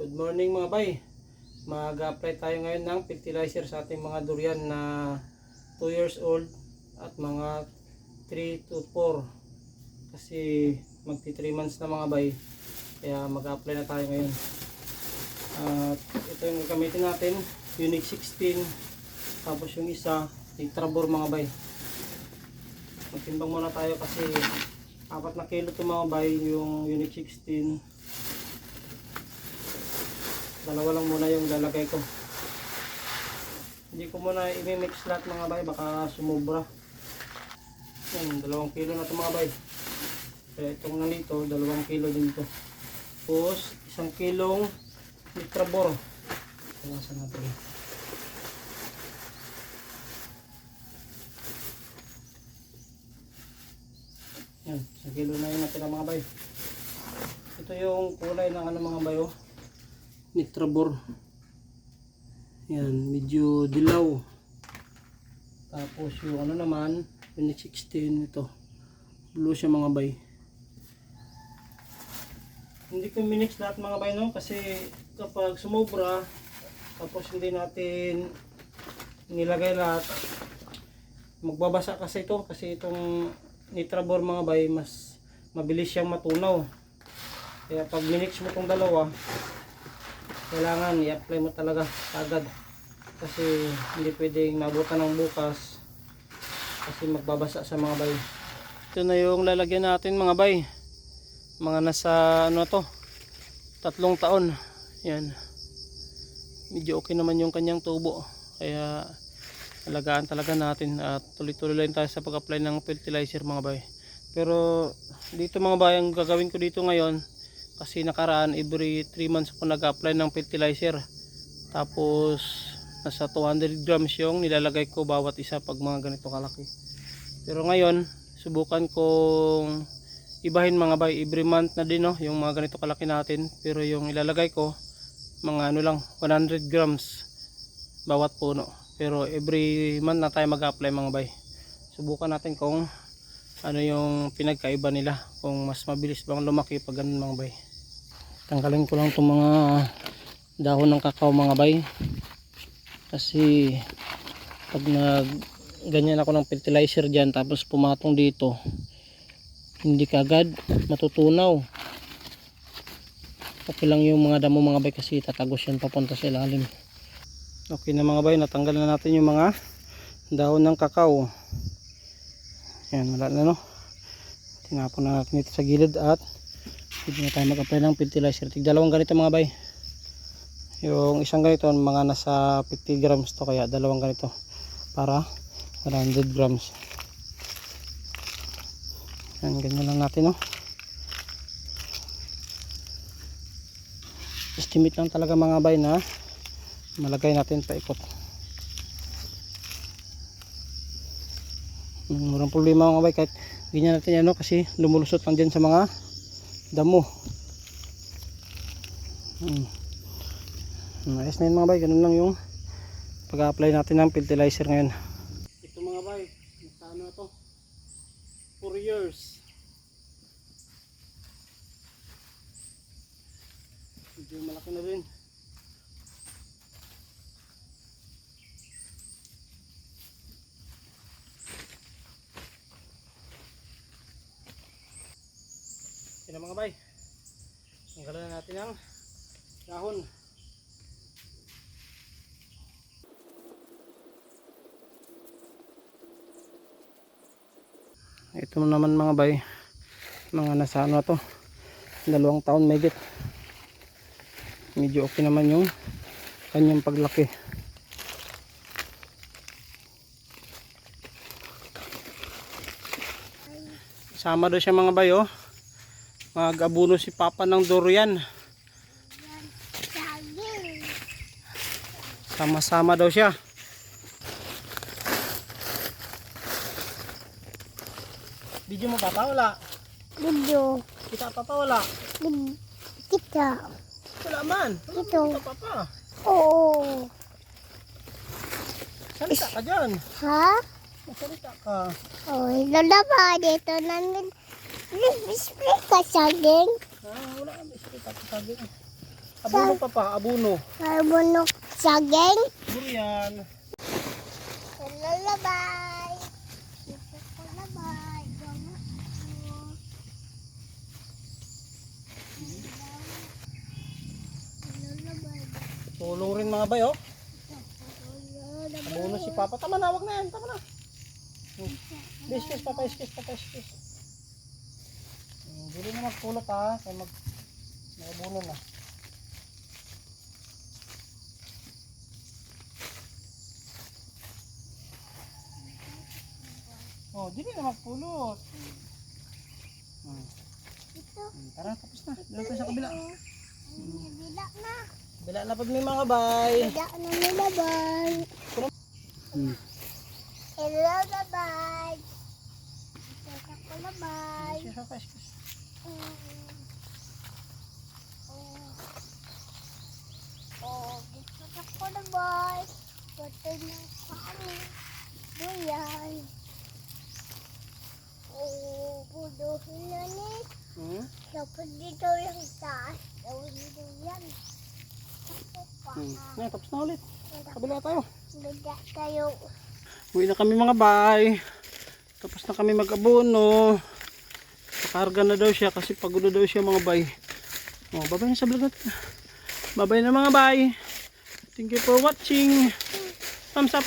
Good morning mga bay. Mag-apply tayo ngayon ng fertilizer sa ating mga durian na 2 years old at mga 3 to 4. Kasi magti 3 months na mga bay. Kaya mag-apply na tayo ngayon. At ito yung gagamitin natin, Unique 16. Tapos yung isa, Tetrabor mga bay. Magtimbang muna tayo kasi 4 na kilo ito mga bay, yung Unique 16. Dalawa lang muna yung lalagay ko. Hindi ko muna i-mix lahat mga bay, baka sumubra. Yan, 2 kilo na ito mga bay. Kaya itong nandito, 2 kilo din ito. Tapos 1 kilong Tetrabor. Iwasan natin. Yan, 1 kilo na yun natin mga bay. Ito yung kulay ng mga bay, oh. Tetrabor. Yan, medyo dilaw. Tapos yung naman, Unique 16 ito. Blue siya mga bay. Hindi ko minix lahat mga bay no, kasi kapag sumobra tapos hindi natin nilagay lahat, magbabasa kasi ito, kasi itong Tetrabor mga bay mas mabilis siyang matunaw. Kaya pag minix mo itong dalawa, kailangan i-apply mo talaga agad kasi hindi pwedeng mabutan ng bukas kasi magbabasa sa mga bay. Ito na yung lalagyan natin mga bay, mga nasa to 3 taon. Yan, medyo okay naman yung kanyang tubo, kaya alagaan talaga natin at tuloy-tuloy lang tayo sa pag-apply ng fertilizer mga bay. Pero dito mga bay, ang gagawin ko dito ngayon, kasi nakaraan every 3 months ako nag-apply ng fertilizer. Tapos nasa 200 grams yung nilalagay ko bawat isa pag mga ganito kalaki. Pero ngayon subukan kong ibahin mga bay, every month na din no, yung mga ganito kalaki natin. Pero yung ilalagay ko mga lang 100 grams bawat puno. Pero every month na tayo mag-apply mga bay. Subukan natin kung ano yung pinagkaiba nila, kung mas mabilis bang lumaki pag ganun mga bay. Tanggalin ko lang itong mga dahon ng kakao mga bay, kasi pag ganyan ako ng fertilizer dyan tapos pumatong dito, hindi kagad matutunaw. Okay lang yung mga damo mga bay kasi tatagos yan papunta sa ilalim. Okay na mga bay, natanggal na natin yung mga dahon ng kakao. Yan, wala na no, tinapon na natin ito sa gilid at hindi na tayo mag-apply ng fertilizer. Tig-2 ganito mga bay. Yung isang ganito mga nasa 50 grams to, kaya 2 ganito para 100 grams. Yan, ganyan lang natin no. Estimate lang talaga mga bay na malagay natin paikot. Walang problema mga bay kahit ganyan natin ano, kasi lumulusot lang dyan sa mga damo. Ayos na yun mga bay, ganun lang yung pag-apply natin ng fertilizer ngayon. Ito mga bay, ano na to, 4 years. Medyo malaki na rin. Ito na mga bay, tanggalan na natin ang dahon. Ito naman mga bay, mga nasa to 2 taon mahigit. Medyo okay naman yung kanyang paglaki. Sama daw siya mga bay, oh. Mag-abuno si Papa ng durian. Sama-sama daw siya. Video mo papa wala? Video. Kita papa wala? Kita. Wala man. Ito. Kita papa. Oo. Salita ka dyan. Ha? Salita ka. Oh, lola ba dito nandun? Display ka saging. Wala kami. Salita ka saging. Abuno papa, abuno. Marbunok saging. Durian. Lalabay. Dito ko labay. Lalabay. Tulong rin mga bay, oh. Abuno si papa. Tama na, wag na yan. Tama na. Iskis, papa, iskis, papa, iskis. Hindi na magpulot ha. Kaya mag-abuno na. Oh, dili na magpulot. Ito. Tara, tapos na. Dito tayo sa kabila. Bila na. Kabila na pag may mga bay. Bila na nilabay. Hmm. Lalabay. Dito ko labay. Iskis, papa, iskis. Dito ko labay. Pwede na kami. Doyan. Buduhin na ni. Dapat dito yung taas. Gawin dito yan. Tapos na ulit. Kabila tayo. Bida tayo. Uwi na kami mga bay. Tapos na kami mag-abono. Pakarga na daw siya kasi pagod na daw siya mga bay. Oh, babay na sa vlog natin. Babay na mga bay. Thank you for watching. Thumbs up.